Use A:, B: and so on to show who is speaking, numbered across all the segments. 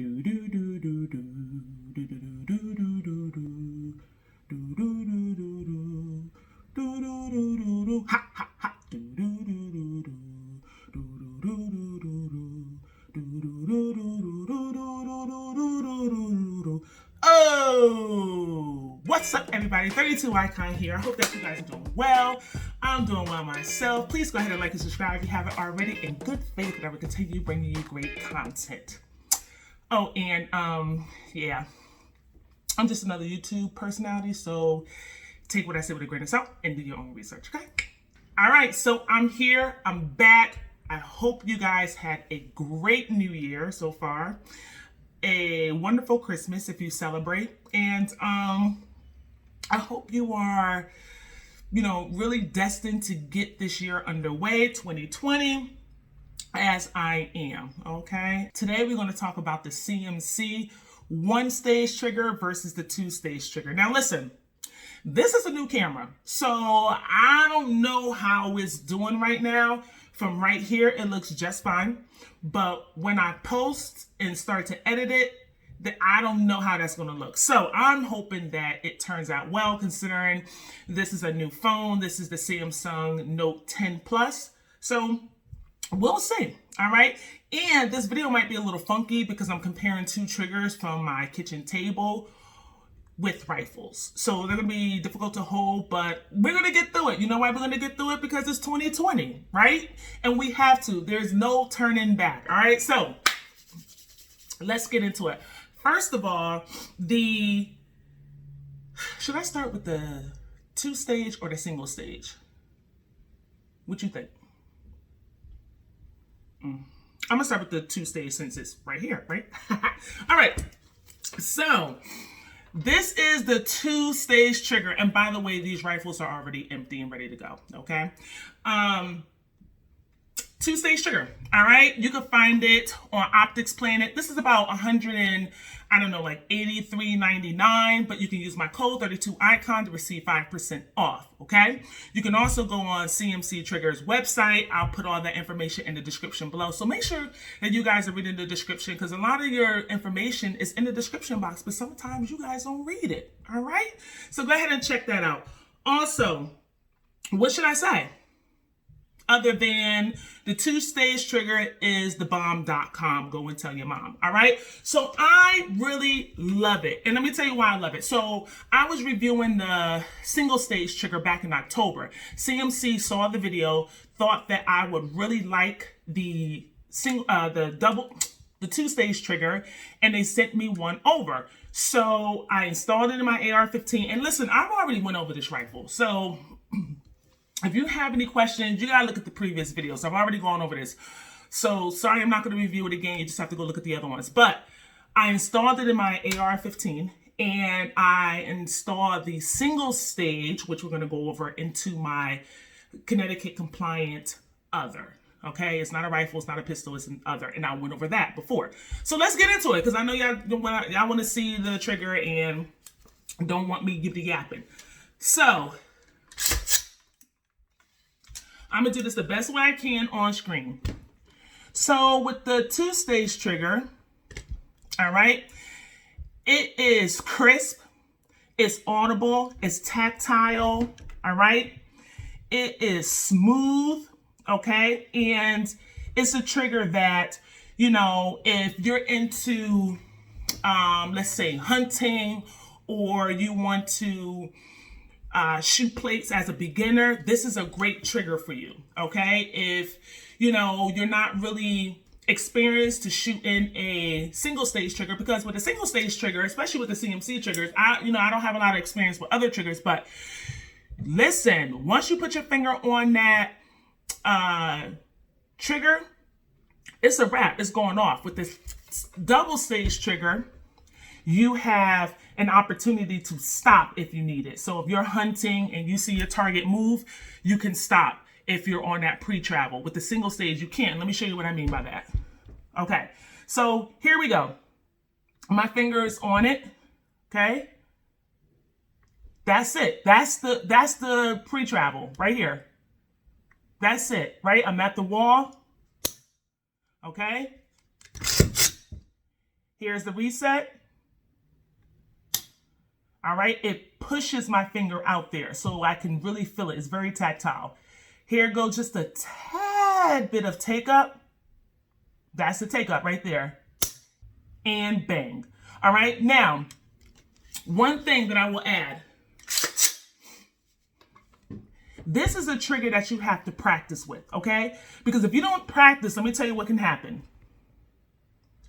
A: Oh, what's up, everybody? 32 Icon here. I hope that you guys are doing well. I'm doing well myself. Please go ahead and like and subscribe if you haven't already. In good faith that I will continue bringing you great content. Oh, and yeah, I'm just another YouTube personality, so take what I say with a grain of salt and do your own research, okay? All right, so I'm here. I'm back. I hope you guys had a great New Year so far. A wonderful Christmas if you celebrate. And I hope you are, really destined to get this year underway, 2020, as I am, okay? Today we're going to talk about the CMC one-stage trigger versus the two-stage trigger. Now listen, this is a new camera, so I don't know how it's doing right now. From right here, it looks just fine. But when I post and start to edit it, I don't know how that's going to look. So I'm hoping that it turns out well, considering this is a new phone. This is the Samsung Note 10 Plus. So we'll see. All right. And this video might be a little funky because I'm comparing two triggers from my kitchen table with rifles. So they're going to be difficult to hold, but we're going to get through it. You know why we're going to get through it? Because it's 2020, right? And we have to. There's no turning back. All right. So let's get into it. First of all, should I start with the two-stage or the single stage? What you think? I'm going to start with the two-stage since it's right here, right? All right. So this is the two-stage trigger. And by the way, these rifles are already empty and ready to go, okay? Two-stage trigger, all right? You can find it on Optics Planet. This is about $83.99, but you can use my code 32icon to receive 5% off, okay? You can also go on CMC Trigger's website. I'll put all that information in the description below. So make sure that you guys are reading the description, because a lot of your information is in the description box, but sometimes you guys don't read it, all right? So go ahead and check that out. Also, what should I say? Other than the two-stage trigger is thebomb.com. Go and tell your mom. All right. So I really love it. And let me tell you why I love it. So I was reviewing the single-stage trigger back in October. CMC saw the video, thought that I would really like the two-stage trigger, and they sent me one over. So I installed it in my AR-15. And listen, I've already went over this rifle. So if you have any questions, you gotta look at the previous videos. I've already gone over this. So sorry, I'm not gonna review it again. You just have to go look at the other ones. But I installed it in my AR-15, and I installed the single stage, which we're gonna go over, into my Connecticut compliant other. Okay, it's not a rifle, it's not a pistol, it's an other. And I went over that before. So let's get into it, because I know y'all want to see the trigger and don't want me to give the yapping. So I'm going to do this the best way I can on screen. So with the two-stage trigger, all right, it is crisp, it's audible, it's tactile, all right? It is smooth, okay? And it's a trigger that, if you're into, let's say, hunting, or you want to shoot plates as a beginner, this is a great trigger for you, okay? If, you're not really experienced to shoot in a single stage trigger, because with a single stage trigger, especially with the CMC triggers, I don't have a lot of experience with other triggers, but listen, once you put your finger on that trigger, it's a wrap, it's going off. With this double stage trigger, you have an opportunity to stop if you need it. So if you're hunting and you see your target move, you can stop if you're on that pre-travel. With the single stage, you can't. Let me show you what I mean by that. Okay, so here we go. My finger is on it, okay? That's it. That's the pre-travel right here. That's it, right? I'm at the wall, okay? Here's the reset. All right, it pushes my finger out there so I can really feel it. It's very tactile. Here goes just a tad bit of take up. That's the take up right there. And bang. All right, now, one thing that I will add. This is a trigger that you have to practice with, okay? Because if you don't practice, let me tell you what can happen.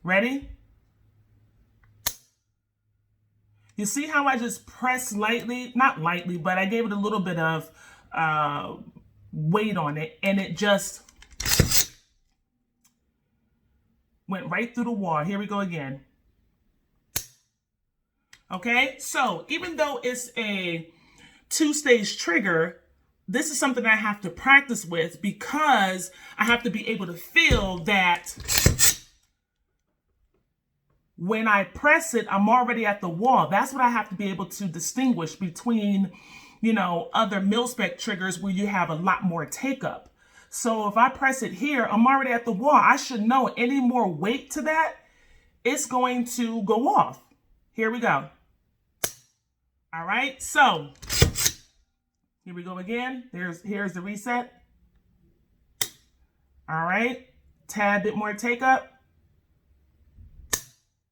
A: Ready? You see how I just pressed lightly? Not lightly, but I gave it a little bit of weight on it, and it just went right through the wall. Here we go again. Okay, so even though it's a two-stage trigger, this is something I have to practice with because I have to be able to feel that when I press it, I'm already at the wall. That's what I have to be able to distinguish between, you know, other mil-spec triggers where you have a lot more take up. So if I press it here, I'm already at the wall. I should know any more weight to that, it's going to go off. Here we go. All right, so here we go again. Here's the reset. All right, tad bit more take up.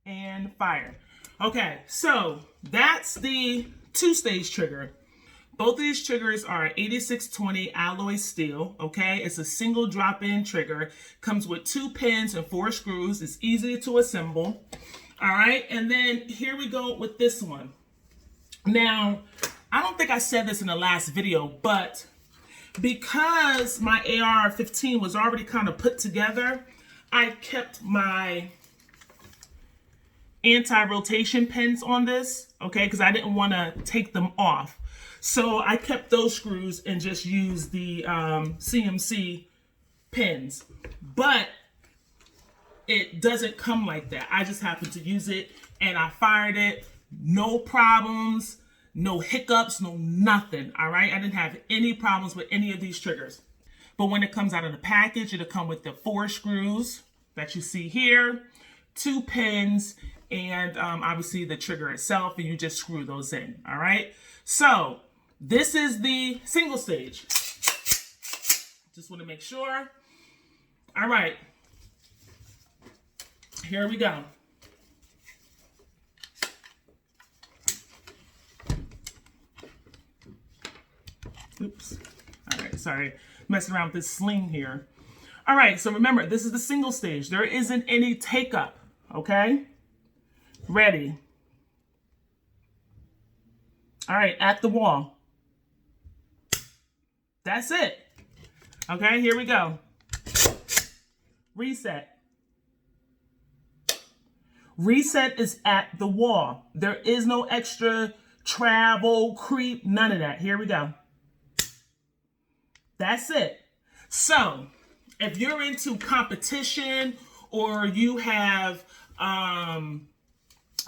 A: And fire. Okay, so that's the two-stage trigger. Both of these triggers are 8620 alloy steel, okay? It's a single drop-in trigger. Comes with 2 pins and 4 screws. It's easy to assemble. All right, and then here we go with this one. Now, I don't think I said this in the last video, but because my AR-15 was already kind of put together, I kept my anti-rotation pins on this, okay, because I didn't want to take them off. So I kept those screws and just used the CMC pins. But it doesn't come like that. I just happened to use it and I fired it. No problems, no hiccups, no nothing, all right? I didn't have any problems with any of these triggers. But when it comes out of the package, it'll come with the 4 screws that you see here, 2 pins, and obviously the trigger itself, and you just screw those in, all right? So this is the single stage. Just want to make sure. All right, here we go. Oops, all right, sorry, messing around with this sling here. All right, so remember, this is the single stage. There isn't any take up, okay? Ready. All right, at the wall. That's it. Okay, here we go. Reset. Reset is at the wall. There is no extra travel, creep, none of that. Here we go. That's it. So, if you're into competition or you have,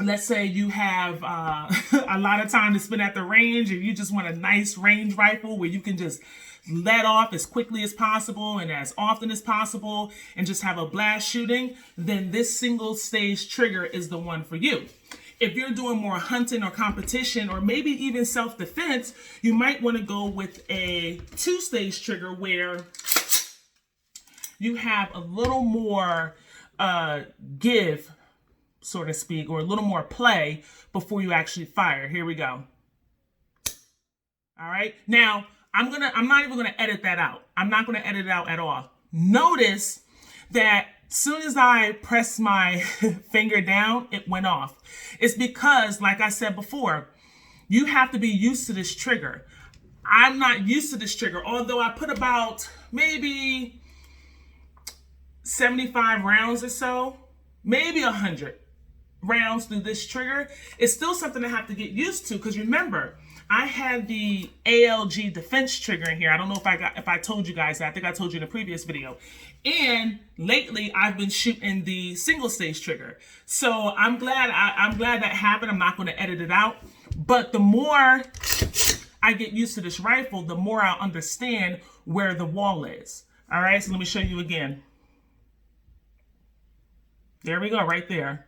A: let's say you have a lot of time to spend at the range and you just want a nice range rifle where you can just let off as quickly as possible and as often as possible and just have a blast shooting, then this single stage trigger is the one for you. If you're doing more hunting or competition or maybe even self-defense, you might want to go with a 2-stage trigger where you have a little more give, so to speak, or a little more play before you actually fire. Here we go. All right. Now, I'm not even gonna edit that out. I'm not gonna edit it out at all. Notice that as soon as I pressed my finger down, it went off. It's because, like I said before, you have to be used to this trigger. I'm not used to this trigger, although I put about maybe 75 rounds or so, maybe 100 rounds through this trigger. It's still something I have to get used to because remember, I had the ALG defense trigger in here. I don't know if I told you guys that. I think I told you in a previous video. And lately I've been shooting the single stage trigger. So I'm glad that happened. I'm not going to edit it out. But the more I get used to this rifle, the more I'll understand where the wall is. All right, so let me show you again. There we go, right there.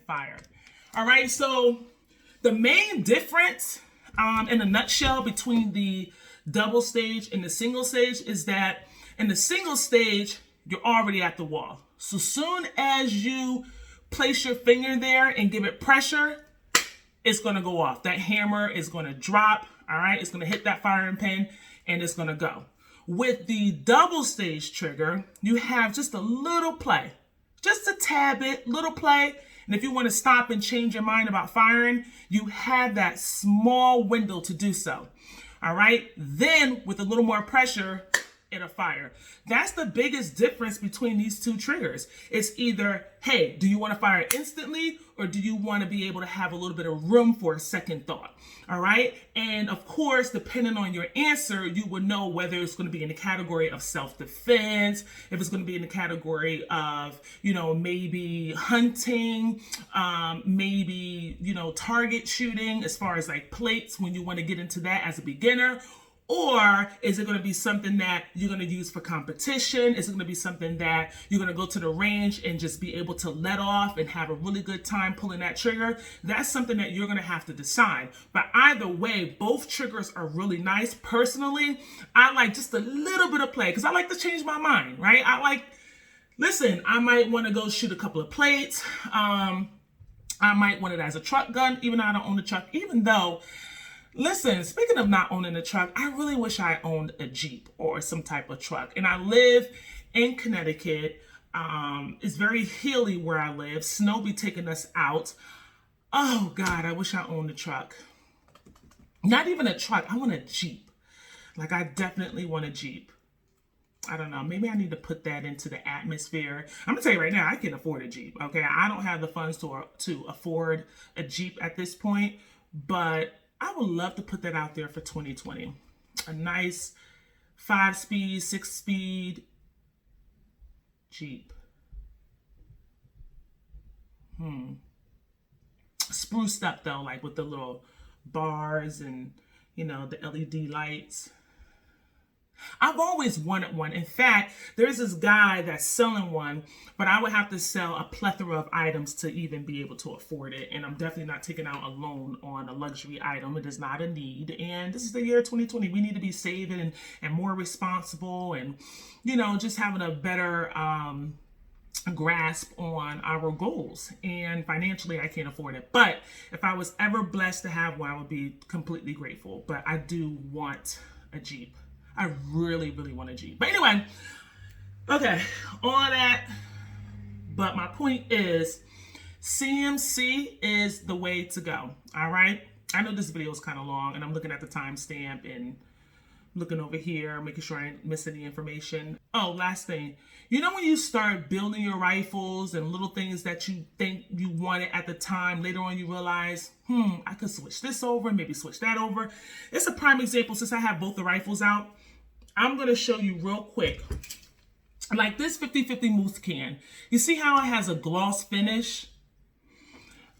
A: fire. All right, so the main difference in a nutshell between the double stage and the single stage is that in the single stage, you're already at the wall. So soon as you place your finger there and give it pressure, it's going to go off. That hammer is going to drop, all right? It's going to hit that firing pin and it's going to go. With the double stage trigger, you have just a little play, just a tad bit, little play. And if you want to stop and change your mind about firing, you have that small window to do so. All right. Then with a little more pressure, it'll fire. That's the biggest difference between these two triggers. It's either, hey, do you want to fire instantly or do you want to be able to have a little bit of room for a second thought? All right. And of course, depending on your answer, you will know whether it's going to be in the category of self-defense, if it's going to be in the category of, maybe hunting, maybe, target shooting as far as like plates when you want to get into that as a beginner. Or is it going to be something that you're going to use for competition? Is it going to be something that you're going to go to the range and just be able to let off and have a really good time pulling that trigger? That's something that you're going to have to decide. But either way, both triggers are really nice. Personally, I like just a little bit of play because I like to change my mind, right? I might want to go shoot a couple of plates. I might want it as a truck gun, even though I don't own a truck, even though... Listen, speaking of not owning a truck, I really wish I owned a Jeep or some type of truck. And I live in Connecticut. It's very hilly where I live. Snow be taking us out. Oh, God, I wish I owned a truck. Not even a truck. I want a Jeep. Like, I definitely want a Jeep. I don't know. Maybe I need to put that into the atmosphere. I'm going to tell you right now, I can't afford a Jeep. Okay, I don't have the funds to afford a Jeep at this point. But... I would love to put that out there for 2020. A nice 5-speed, 6-speed Jeep. Spruced up though, like with the little bars and, the LED lights. I've always wanted one. In fact, there's this guy that's selling one, but I would have to sell a plethora of items to even be able to afford it. And I'm definitely not taking out a loan on a luxury item. It is not a need. And this is the year 2020. We need to be saving and more responsible and, just having a better grasp on our goals. And financially, I can't afford it. But if I was ever blessed to have one, I would be completely grateful. But I do want a Jeep. I really, really want a Jeep. But anyway, okay, all that. But my point is, CMC is the way to go, all right? I know this video is kind of long, and I'm looking at the timestamp and looking over here, making sure I ain't missing any information. Oh, last thing. When you start building your rifles and little things that you think you wanted at the time, later on you realize, I could switch this over, maybe switch that over. It's a prime example since I have both the rifles out. I'm going to show you real quick. Like this 50/50 Moose can. You see how it has a gloss finish?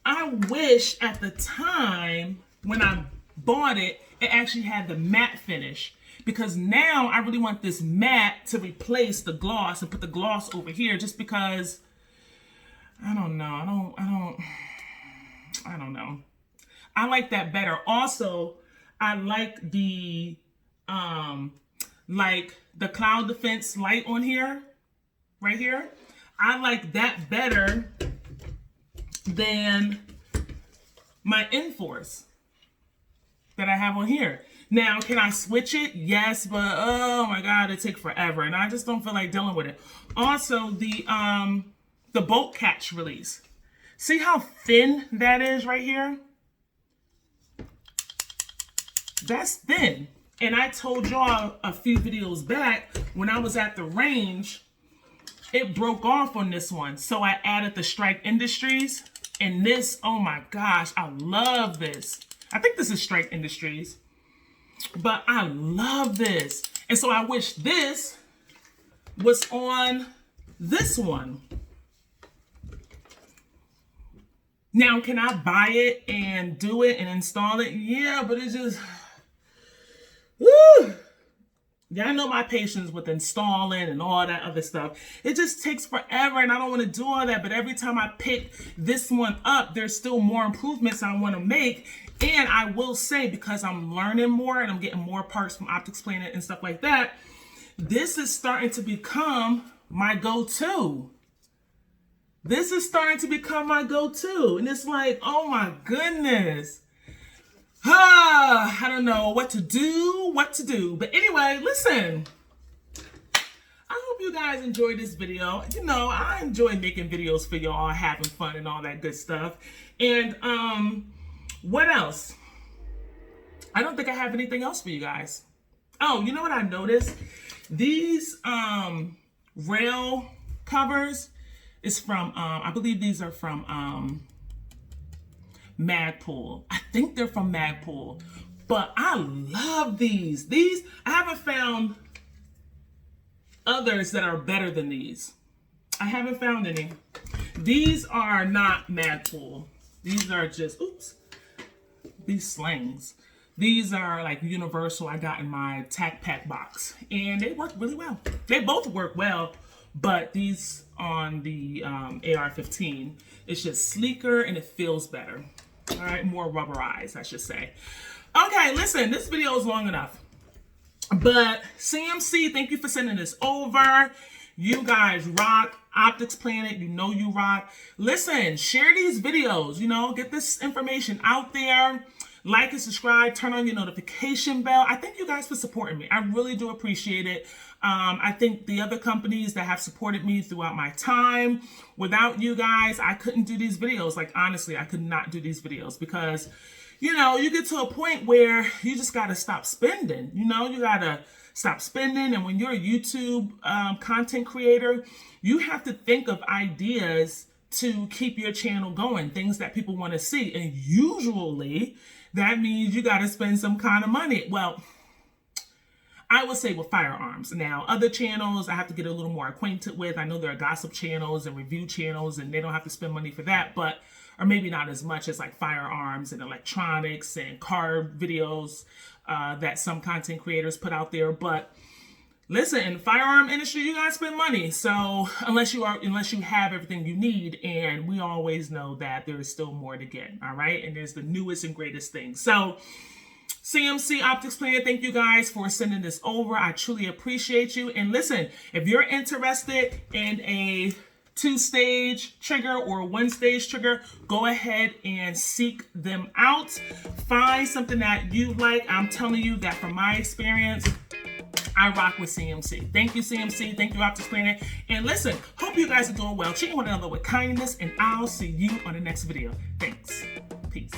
A: I wish at the time when I bought it, it actually had the matte finish. Because now I really want this matte to replace the gloss and put the gloss over here just because, I don't know. I don't know. I like that better. Also, I like the cloud defense light on here, right here. I like that better than my Enforce that I have on here. Now, can I switch it? Yes, but oh my God, it takes forever, and I just don't feel like dealing with it. Also, the bolt catch release. See how thin that is right here? That's thin. And I told y'all a few videos back when I was at the range, it broke off on this one. So I added the Strike Industries. And this, oh my gosh, I love this. I think this is Strike Industries. But I love this. And so I wish this was on this one. Now, can I buy it and do it and install it? Yeah, but it's just... Woo! Yeah, I know my patience with installing and all that other stuff. It just takes forever and I don't want to do all that. But every time I pick this one up, there's still more improvements I want to make. And I will say, because I'm learning more and I'm getting more parts from Optics Planet and stuff like that, this is starting to become my go-to. This is starting to become my go-to. And it's like, oh my goodness. I don't know what to do. But anyway, listen. I hope you guys enjoyed this video. You know, I enjoy making videos for y'all, having fun and all that good stuff. And what else? I don't think I have anything else for you guys. Oh, you know what I noticed? These rail covers is from, I believe these are from Magpul. I think they're from Magpul, but I love these. I haven't found others that are better than these. I haven't found any. These are not Magpul. These are just, these slings. These are like universal. I got in my Tac Pack box and they work really well. They both work well, but these on the AR-15, it's just sleeker and it feels better. All right, more rubberized, I should say. Okay, listen, this video is long enough. But CMC, thank you for sending this over. You guys rock. Optics Planet, you know you rock. Listen, share these videos, you know, get this information out there. Like and subscribe, turn on your notification bell. I thank you guys for supporting me. I really do appreciate it. I think the other companies that have supported me throughout my time, without you guys, I couldn't do these videos. Like, honestly, I could not do these videos because, you know, you get to a point where you just got to stop spending. You know, you got to stop spending. And when you're a YouTube content creator, you have to think of ideas to keep your channel going, things that people want to see. And usually that means you got to spend some kind of money. Well, I would say with firearms. Now, other channels I have to get a little more acquainted with. I know there are gossip channels and review channels and they don't have to spend money for that, but, or maybe not as much as like firearms and electronics and car videos that some content creators put out there. But listen, in the firearm industry, you gotta spend money. So unless you have everything you need, and we always know that there is still more to get, all right? And there's the newest and greatest thing. So CMC Optics Planet, thank you guys for sending this over. I truly appreciate you. And listen, if you're interested in a 2-stage trigger or a 1-stage trigger, go ahead and seek them out. Find something that you like. I'm telling you that from my experience, I rock with CMC. Thank you, CMC. Thank you, Optics Planet. And listen, hope you guys are doing well. Treat one another with kindness, and I'll see you on the next video. Thanks. Peace.